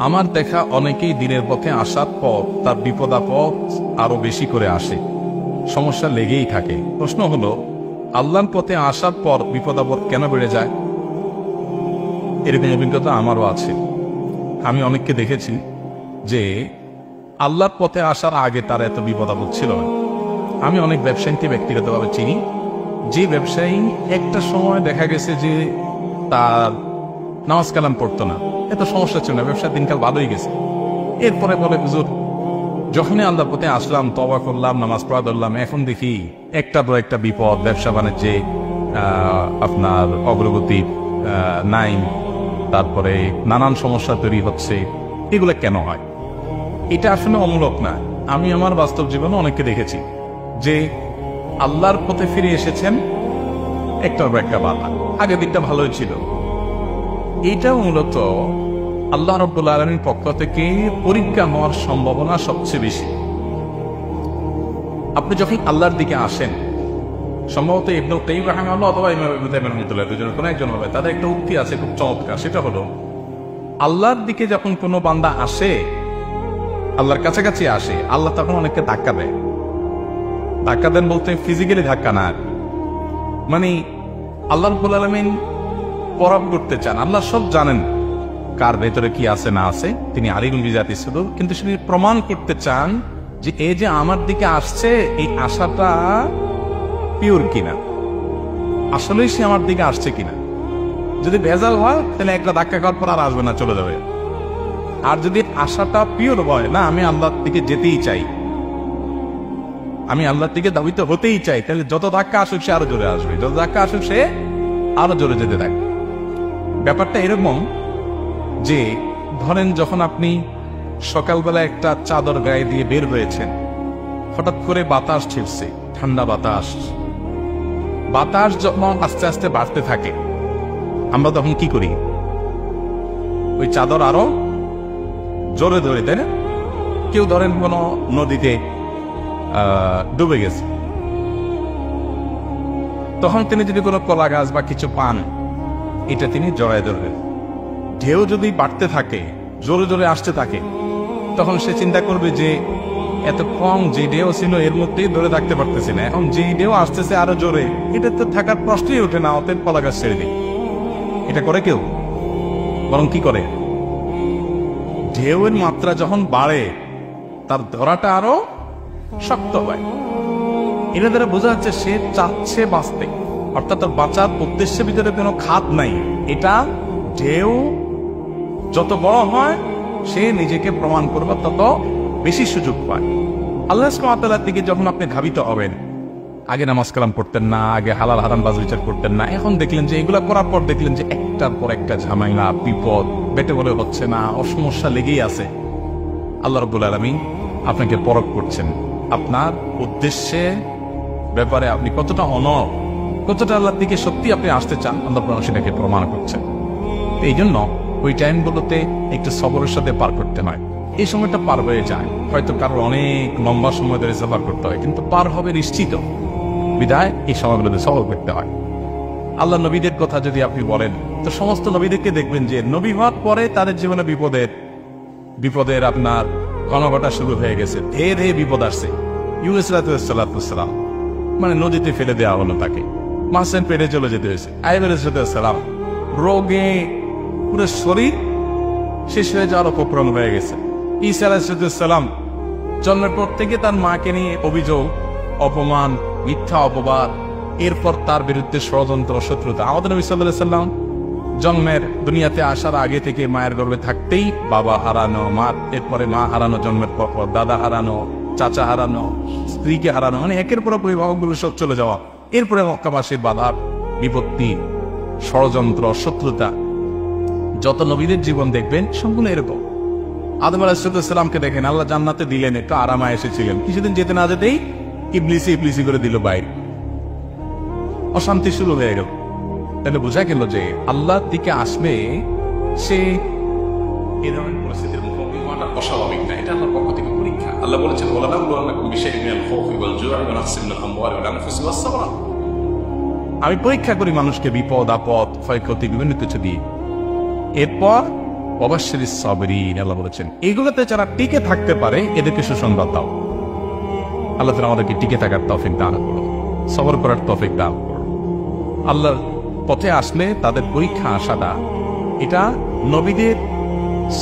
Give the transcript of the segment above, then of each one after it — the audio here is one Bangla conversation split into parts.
আমার দেখা অনেকেই দিনের পথে আসার পর তার বিপদ আপদ আরো বেশি করে আসে, সমস্যা লেগেই থাকে। প্রশ্ন হলো, আল্লাহর পথে আসার পর বিপদ আপদ কেন বেড়ে যায়? এরকম অভিজ্ঞতা আমারও আছে। আমি অনেককে দেখেছি যে আল্লাহর পথে আসার আগে তার এত বিপদ আপদ ছিল না। আমি অনেক ব্যবসায়ীকে ব্যক্তিগতভাবে চিনি, যে ব্যবসায়ী একটা সময় দেখা গেছে যে তার নামাজ কালাম পড়তো না, এত সমস্যা ছিল না, ব্যবসার দিনকাল ভালোই গেছে। এরপরে বলে, হুজুর যখনই আল্লাহর পথে আসলাম, তওবা করলাম, নামাজ পড়া ধরলাম, এখন দেখি একটার পর একটা বিপদ, ব্যবসা বাণিজ্যে আপনার অগ্রগতি নাই, তারপরে নানান সমস্যা তৈরি হচ্ছে। এগুলো কেন হয়? এটা আসলে অমূলক না। আমি আমার বাস্তব জীবনে অনেককে দেখেছি যে আল্লাহর পথে ফিরে এসেছেন, একটার পর একটা বাধা, আগের দিকটা ভালোই ছিল। এটা মূলত আল্লাহ রাব্বুল আলামিনের পক্ষ থেকে পরীক্ষা হওয়ার সম্ভাবনা সবচেয়ে বেশি। আপনি যখন আল্লাহর দিকে আসেন, সম্ভবত ইবনে তাইম রাহিমাহুল্লাহ অথবা ইমাম ইবনে তাইমিয়া রাহিমাহুল্লাহ দুজনের কোনো একজন হবে, তাদের একটা উক্তি আছে খুব চমৎকার। সেটা হলো, আল্লাহর দিকে যখন কোনো বান্দা আসে, আল্লাহর কাছাকাছি আসে, আল্লাহ তখন অনেককে ধাক্কা দেয়। ধাক্কা দেন বলতে ফিজিক্যালি ধাক্কা না, মানে আল্লাহ রাব্বুল আলামিন পরখ করতে চান। আল্লাহ সব জানেন কার ভেতরে কি আছে না আছে, তিনি আলিমুল বিজাতি সুদূর, কিন্তু তিনি প্রমাণ করতে চান যে এই যে আমার দিকে আসছে, এই আশাটা পিওর কিনা, আসলেই সে আমার দিকে আসছে কিনা। যদি ভেজাল হয় তাহলে একটা ধাক্কা খাওয়ার পর আর আসবে না, চলে যাবে। আর যদি আশাটা পিওর হয়, না আমি আল্লাহর দিকে যেতেই চাই, আমি আল্লাহর দিকে দাবিত হতেই চাই, তাহলে যত ধাক্কা আসুক সে আরো জোরে আসবে, যত ধাক্কা আসুক সে আরো জোরে যেতে থাকবে। ব্যাপারটা এরকম যে ধরেন যখন আপনি সকালবেলা একটা চাদর গায়ে দিয়ে বের হয়েছেন, হঠাৎ করে বাতাস ছিটছে, ঠান্ডা বাতাস যখন আস্তে আস্তে বাড়তে থাকে, আমরা তখন কি করি? ওই চাদর আরো জোরে ধরে, তাই না? কেউ ধরেন কোন নদীতে ডুবে গেছে, তখন তিনি যদি কোনো কলা গাছ বা কিছু পান, এটা তিনি জড়ায় ধরবেন। ঢেউ যদি বাড়তে থাকে, জোরে জোরে আসতে থাকে, তখন সে চিন্তা করবে যে এত কম যে ঢেউ ছিল এর মধ্যেই ধরে থাকতে পারতেছি না, এখন যে ঢেউ আসতেছে আরো জোরে, এটা তো থাকার প্রশ্নই ওঠে না, অতএব কলা গাছ ছেড়ে দিই। এটা করে কেউ? বরং কি করে, ঢেউয়ের মাত্রা যখন বাড়ে তার ধরাটা আরো শক্ত হয়। এটা দ্বারা বোঝা যাচ্ছে সে চাচ্ছে বাঁচতে, অর্থাৎ তার বাঁচার উদ্দেশ্যের ভিতরে কোনো খাত নাই। এটা ঢেউ যত বড় হয়, সে নিজেকে প্রমাণ করবে তত বেশি সুযোগ পায়। আল্লাহ সুবহানাহু ওয়া তাআলার দিকে যখন আপনি ধাবিত হবেন, আগে নামাজ কালাম পড়তেন না, আগে হালাল হারাম বাজ বিচার করতেন না, এখন দেখলেন যে এগুলা করার পর দেখলেন যে একটার পর একটা ঝামেলা, বিপদ বেটে বলে হচ্ছে না, অসমস্যা লেগেই আছে। আল্লাহ রাব্বুল আলামিন আপনাকে পরখ করছেন, আপনার উদ্দেশ্যে ব্যাপারে আপনি কতটা অনড়, কতটা আল্লাহর দিকে সত্যি আপনি আসতে চান, আল্লাহ সেটাকে প্রমাণ করছেন। এই জন্য ওই টাইমগুলোতে একটু সবরের সাথে পার করতে হয়। এই সময়টা পার হয়ে যায়, হয়তো কারোর অনেক লম্বা সময় ধরে সফর করতে হয়, কিন্তু পার হবে নিশ্চিত। বিদায় এই সময়গুলোতে সফর করতে হয়। আল্লাহ নবীদের কথা যদি আপনি বলেন, তো সমস্ত নবীদেরকে দেখবেন যে নবী হওয়ার পরে তাদের জীবনে বিপদের আপনার ঘনঘটা শুরু হয়ে গেছে, ধীরে ধীরে বিপদ আসছে। ইউনুস আলাইহিসসালাম মানে নদীতে ফেলে দেওয়া হলো, তাকে মাছের পেটে চলে যেতে হয়েছে। আইয়ুব আলাইহিসসালাম রোগে পুরো শরীর শেষ হয়ে যাওয়ার উপক্রম হয়ে গেছে। ঈসা আলাইহিসসালাম জন্মের পর থেকে তার মাকে নিয়ে অভিযোগ, অপমান, মিথ্যা অপবাদ, এরপর তার বিরুদ্ধে ষড়যন্ত্র, শত্রুতা। আমাদের নবী সাল্লাল্লাহু আলাইহি ওয়াসাল্লাম জন্মের দুনিয়াতে আসার আগে থেকে মায়ের গর্ভে থাকতেই বাবা হারানো, এরপরে মা হারানো, জন্মের পর দাদা হারানো, চাচা হারানো, স্ত্রীকে হারানো, মানে একের পর অভিভাবকগুলো সব চলে যাওয়া, এরপরে মক্কাবাসীর বাধা, বিপত্তি, ষড়যন্ত্র, শত্রুতা। যত নবীদের জীবন দেখবেন সম্পূর্ণ এরকম। আদম আলাইহিসসালামকে দেখেন, আল্লাহ জান্নাতে দিলেন, একটু আরামায় এসেছিলেন, কিছুদিন যেতে না যেতেই ইবলিসি করে দিল বাইরে, অশান্তি শুরু হয়ে গেল। তাহলে বোঝা গেল যে আল্লাহর দিকে আসবে সে এ ধরনের পরিস্থিতির মুখোমুখি হওয়াটা অস্বাভাবিক না, এটা আল্লাহর পক্ষ থেকে পরীক্ষা। আল্লাহ বলেছেন, আমি পরীক্ষা করি মানুষকে বিপদ আপদ, ক্ষয়ক্ষতি, বিভিন্ন কিছু দিয়ে। এরপর অবশ্যই সাবরিন, আল্লাহ বলেছেন এগুলোতে যারা টিকে থাকতে পারে এদেরকে সুসংবাদ দাও। আল্লাহ তাআলা আমাদেরকে টিকে থাকার তৌফিক দান করুন, সবর করার তৌফিক দান করুন। আল্লাহর পথে আসলে তাদের পরীক্ষা আসাটা এটা নবীদের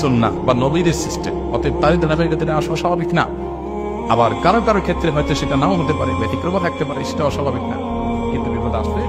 সুন্নাহ বা নবীদের সিস্টেম, অতএব তাদের ধারাবাহিকতা আসা স্বাভাবিক না। আবার কারো কারো ক্ষেত্রে হয়তো সেটা নাও হতে পারে, ব্যতিক্রম থাকতে পারে, সেটা অস্বাভাবিক না, কিন্তু বিপদ আসলে